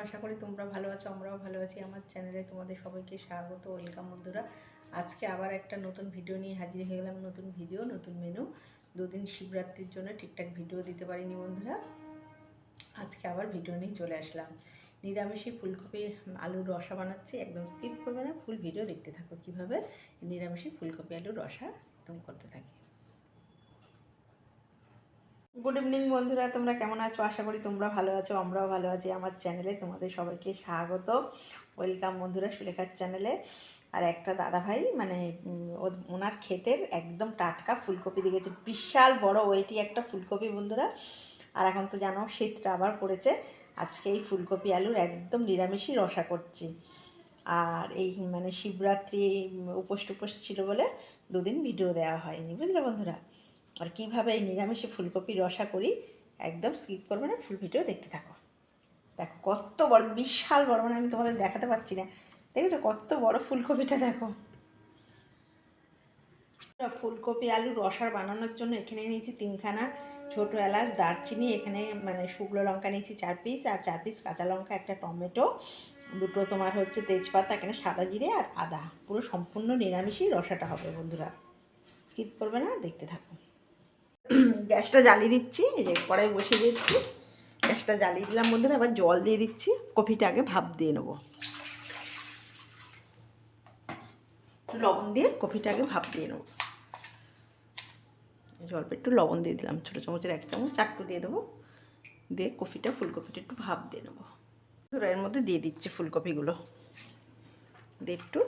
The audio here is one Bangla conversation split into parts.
আশা করি তোমরা ভালো আছো, আমরাও ভালো আছি। আমার চ্যানেলে তোমাদের সবাইকে স্বাগত, ওয়েলকাম বন্ধুরা। আজকে আবার একটা নতুন ভিডিও নিয়ে হাজির হয়ে গেলাম। নতুন ভিডিও, নতুন মেনু। দুদিন শিবরাত্রির জন্য ঠিকঠাক ভিডিও দিতে পারিনি বন্ধুরা। আজকে আবার ভিডিও নিয়ে চলে আসলাম। নিরামিষে ফুলকপি আলুর রসা বানাচ্ছি, একদম স্কিপ করবে না, ফুল ভিডিও দেখতে থাকো কীভাবে নিরামিষে ফুলকপি আলুর রসা একদম করতে থাকি। গুড ইভিনিং বন্ধুরা, তোমরা কেমন আছো? আশা করি তোমরা ভালো আছো, আমরাও ভালো আছি। আমার চ্যানেলে তোমাদের সবাইকে স্বাগত, ওয়েলকাম বন্ধুরা, সুলেখার চ্যানেলে। আর একটা দাদাভাই মানে ওনার ক্ষেতের একদম টাটকা ফুলকপি দিয়েছে, বিশাল বড় ওয়েটি একটা ফুলকপি বন্ধুরা। আর এখন তো জানো শীতটা আবার পড়েছে। আজকে এই ফুলকপি আলুর একদম নিরামিষই রসা করছি। আর এই মানে শিবরাত্রি উপোস টুপোস ছিল বলে দুদিন ভিডিও দেওয়া হয়নি, বুঝলে বন্ধুরা। আর কীভাবে এই নিরামিষে ফুলকপির রসা করি একদম স্কিপ করবে না, ফুল ভিডিও দেখতে থাকো। দেখো কত বড়, বিশাল বড়, মানে আমি তোমাদের দেখাতে পারছি না। দেখেছো কত বড় ফুলকপিটা? দেখো, ফুলকপি আলু রসা বানানোর জন্য এখানে নিয়েছি 3খানা ছোটো এলাচ, দারচিনি, এখানে মানে শুকনো লঙ্কা নিয়েছি 4 পিস, আর 4 পিস কাঁচা লঙ্কা, একটা টমেটো, দুটো তোমার হচ্ছে তেজপাতা, এখানে সাদা জিরে আর আদা। পুরো সম্পূর্ণ নিরামিষই রসাটা হবে বন্ধুরা, স্কিপ করবে না, দেখতে থাকো। গ্যাসটা জ্বালিয়ে দিচ্ছি, এই যে কড়াই বসিয়ে দিচ্ছি, গ্যাসটা জ্বালিয়ে দিলাম বন্ধুরা। এবার জল দিয়ে দিচ্ছি, কপিটা আগে ভাপ দিয়ে নেবো। লবণ দিয়ে কপিটা আগে ভাপ দিয়ে নেবো। অল্প একটু লবণ দিয়ে দিলাম, ছোটো চামচের 1 চামচ, একটু দিয়ে দেবো। দিয়ে ফুলকপিটা একটু ভাপ দিয়ে নেবো। এর মধ্যে দিয়ে দিচ্ছি ফুলকপিগুলো, দিয়ে একটু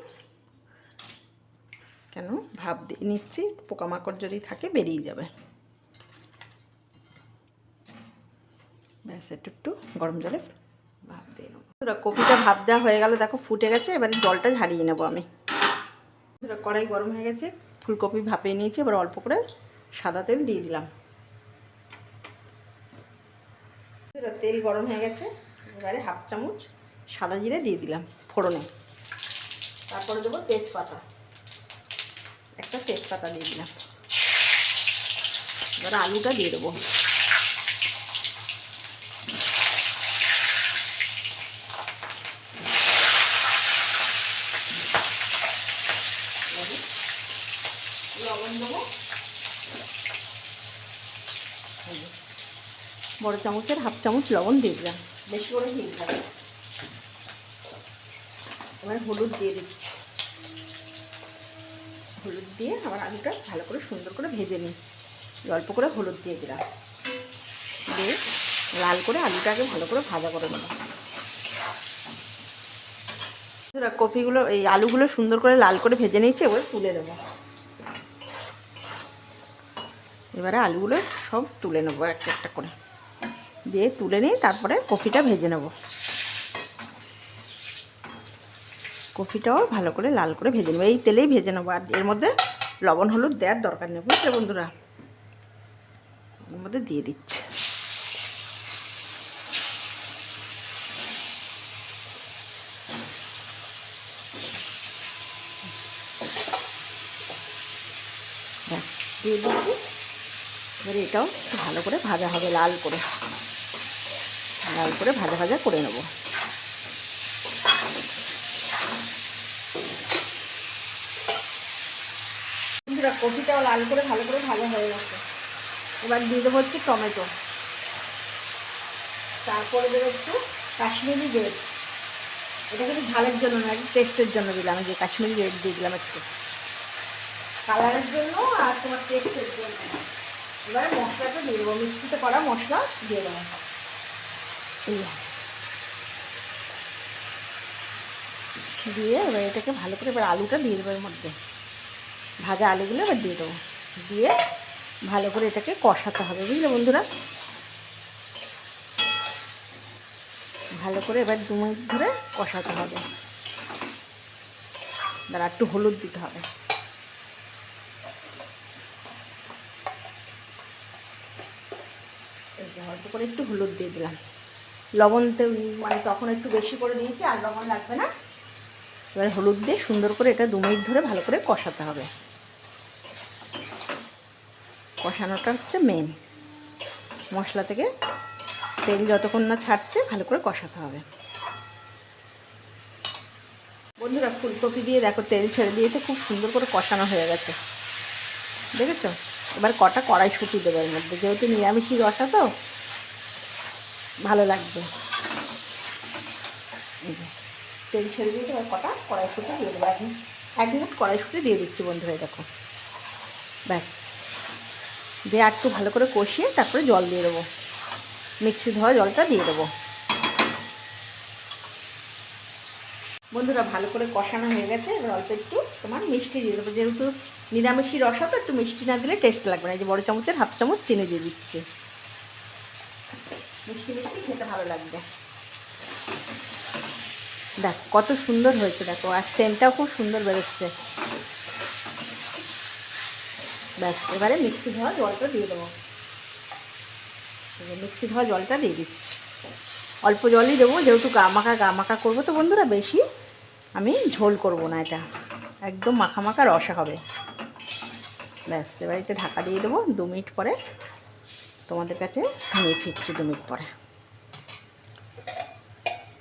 কেন ভাপ দিয়ে নিচ্ছি, পোকামাকড় যদি থাকে বেরিয়ে যাবে। ব্যাস, একটু গরম জলে ভাপ দিয়ে নেবো। কপিটা ভাপ দেওয়া হয়ে গেল, দেখো ফুটে গেছে। এবারে জলটা ঝারিয়ে নেবো আমি। কড়াই গরম হয়ে গেছে, ফুলকপি ভাপিয়ে নিয়েছি। এবার অল্প করে সাদা তেল দিয়ে দিলাম। তেল গরম হয়ে গেছে, এবারে 1/2 চামচ সাদা জিরে দিয়ে দিলাম ফোড়নে। তারপরে দেবো তেজপাতা, একটা তেজপাতা দিয়ে দিলাম। এবার আলুটা দিয়ে দেবো। লবণ দেবো, বড় চামচের 1/2 চামচ লবণ দিয়ে দিলাম, বেশি করে দিয়ে দিলাম। এবার হলুদ দিয়ে দিচ্ছি, হলুদ দিয়ে আবার আলুটা ভালো করে সুন্দর করে ভেজে নিই। অল্প করে হলুদ দিয়ে দিলাম, দিয়ে লাল করে আলুটাকে ভালো করে ভাজা করে নেব। কপিগুলো, এই আলুগুলো সুন্দর করে লাল করে ভেজে নিয়েছি, এবার তুলে দেবো। এবারে আলুগুলো সব তুলে নেবো একটা একটা করে, দিয়ে তুলে নিয়ে তারপরে কপিটা ভেজে নেব। কপিটাও ভালো করে লাল করে ভেজে নেবো, এই তেলেই ভেজে নেবো। আর এর মধ্যে লবণ হলুদ দেওয়ার দরকার নেই, বুঝলে বন্ধুরা। এর মধ্যে দিয়ে দিচ্ছে। দিয়ে দিচ্ছি। এবারে এটাও ভালো করে ভাজা হবে, লাল করে ভাজা ভাজা করে নেব। কপিটাও লাল করে ভালো করে ভাজা হয়ে গেছে। এবার দিয়ে দেবো হচ্ছে টমেটো, তারপরে দেবো একটু কাশ্মীরি রেড। এটা কিন্তু ঝালের জন্য না, টেস্টের জন্য দিলাম। যে কাশ্মীরি রেড দিয়ে দিলাম একটু কালারের জন্য আর তোমার টেস্টের জন্য। এবারে মশলাটা দিয়ে দেবো, মিক্সিতে করা মশলা দিয়ে দেবো। দিয়ে এবার এটাকে ভালো করে, এবার আলুটা দিয়ে দেবো এর মধ্যে, ভাজা আলুগুলো এবার দিয়ে দেবো। দিয়ে ভালো করে এটাকে কষাতে হবে, বুঝলে বন্ধুরা। ভালো করে এবার 2 মিনিট ধরে কষাতে হবে। আর একটু হলুদ দিতে হবে। অল্প করে একটু হলুদ দিয়ে দিলাম। লবণতে মানে তখন একটু বেশি করে দিয়েছি, আর লবণ লাগবে না। এবার হলুদ দিয়ে সুন্দর করে এটা 2 মিনিট ধরে ভালো করে কষাতে হবে। কষানোটা হচ্ছে মেন। মশলা থেকে তেল যতক্ষণ না ছাড়ছে ভালো করে কষাতে হবে। বন্ধুরা ফুলকপি দিয়ে দেখো তেল ছেড়ে দিয়েছে, খুব সুন্দর করে কষানো হয়ে গেছে, দেখেছো? এবার কটা কড়াইশুঁটি দেবো এর মধ্যে, যেহেতু নিরামিষই রসা তো ভালো লাগবে। তেল ছেড়ে দিয়েছে, এবার কটা কড়াইশুঁটি দিয়ে দেবো। এক মিনিট কড়াইশুঁটি দিয়ে দিচ্ছি বন্ধুরা, দেখো ব্যাস। দিয়ে আর একটু ভালো করে কষিয়ে তারপরে জল দিয়ে দেবো, মিক্সি ধোয়া জলটা দিয়ে দেবো। বন্ধুরা ভালো করে কষানো হয়ে গেছে, এবার অল্প একটু তোমার মিষ্টি দিয়ে দেবো, যেহেতু নিরামিষি রসা তো একটু মিষ্টি না দিলে টেস্ট লাগবে না। এই যে বড় চামচের হাফ চামচ চিনি দিয়ে দিচ্ছি, মিষ্টি মিষ্টি খেতে ভালো লাগবে। দেখো কত সুন্দর হয়েছে, দেখো আর সেন্টটাও খুব সুন্দর বেরোচ্ছে। ব্যাস এবারে মিক্সি ধোয়া জলটা দিয়ে দেবো, মিক্সি ধোয়া জলটা দিয়ে দিচ্ছি। অল্প জলই দেবো, যেহেতু গা মাখা করবো তো বন্ধুরা, বেশি আমি ঝোল করব না, এটা একদম মাখা মাখা রসা হবে। ব্যাস এবার এটা ঢাকা দিয়ে দেবো, 2 মিনিট পরে তোমাদের কাছে নিয়ে ফিরছি। 2 মিনিট পরে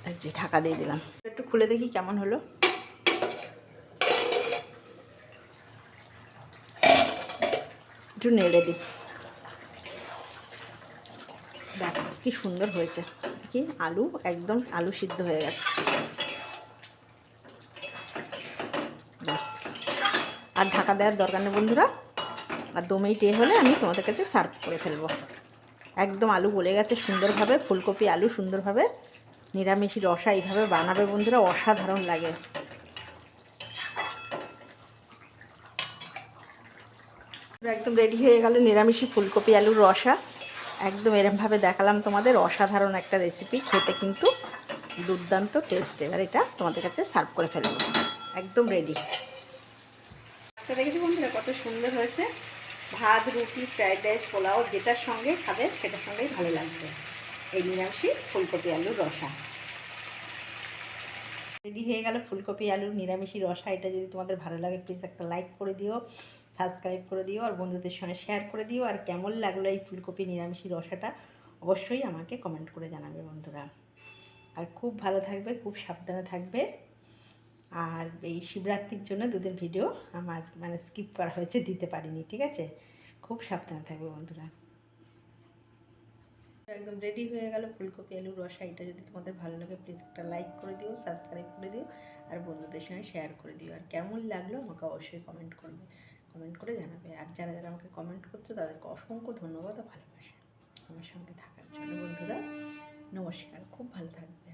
এই যে ঢাকা দিয়ে দিলাম, একটু খুলে দেখি কেমন হলো। একটু নেড়ে দিই, দেখো কি সুন্দর হয়েছে। দেখি আলু একদম আলু সিদ্ধ হয়ে গেছে। ব্যাস আর ঢাকা দেওয়ার দরকার নেই বন্ধুরা, আর 2 মিনিট হলে আমি তোমাদের কাছে সার্ভ করে ফেলবো। একদম আলু গলে গেছে সুন্দরভাবে, ফুলকপি আলু সুন্দরভাবে নিরামিষি রসা এইভাবে বানাবে বন্ধুরা, অসাধারণ লাগে। একদম রেডি হয়ে গেল নিরামিষি ফুলকপি আলুর রসা। একদম এরমভাবে দেখালাম তোমাদের, অসাধারণ একটা রেসিপি, খেতে কিন্তু দুর্দান্ত টেস্ট। এবার এটা তোমাদের কাছে সার্ভ করে ফেলবো, একদম রেডি। তো দেখেছি বন্ধুরা কত সুন্দর হয়েছে, ভাত রুটি ফ্রাইড রাইস পোলাও যেটার সঙ্গে খাবে সেটার সঙ্গেই ভালো লাগবে এই নিরামিষি ফুলকপি আলুর রসা। রেডি হয়ে গেল ফুলকপি আলুর নিরামিষি রসা। এটা যদি তোমাদের ভালো লাগে প্লিজ একটা লাইক করে দিও, সাবস্ক্রাইব করে দিও, আর বন্ধুদের সঙ্গে শেয়ার করে দিও। আর কেমন লাগলো এই ফুলকপি নিরামিষি রসাটা অবশ্যই আমাকে কমেন্ট করে জানাবে বন্ধুরা। আর খুব ভালো থাকবে, খুব সাবধানে থাকবে। আর এই শিবরাত্রির জন্য 2 দিন ভিডিও আমার স্কিপ করা হয়েছে, দিতে পারিনি, ঠিক আছে? খুব সাবধানে থাকবে বন্ধুরা। একদম রেডি হয়ে গেল ফুলকপি আলুর রসা। এটা যদি তোমাদের ভালো লাগে প্লিজ একটা লাইক করে দিও, সাবস্ক্রাইব করে দিও, আর বন্ধুদের সঙ্গে শেয়ার করে দিও। আর কেমন লাগলো আমাকে অবশ্যই কমেন্ট করবে, কমেন্ট করে জানাবে। আর যারা যারা আমাকে কমেন্ট করছো তাদেরকে অসংখ্য ধন্যবাদ ও ভালোবাসা আমার সঙ্গে থাকার জন্য বন্ধুরা। নমস্কার, খুব ভালো থাকবে।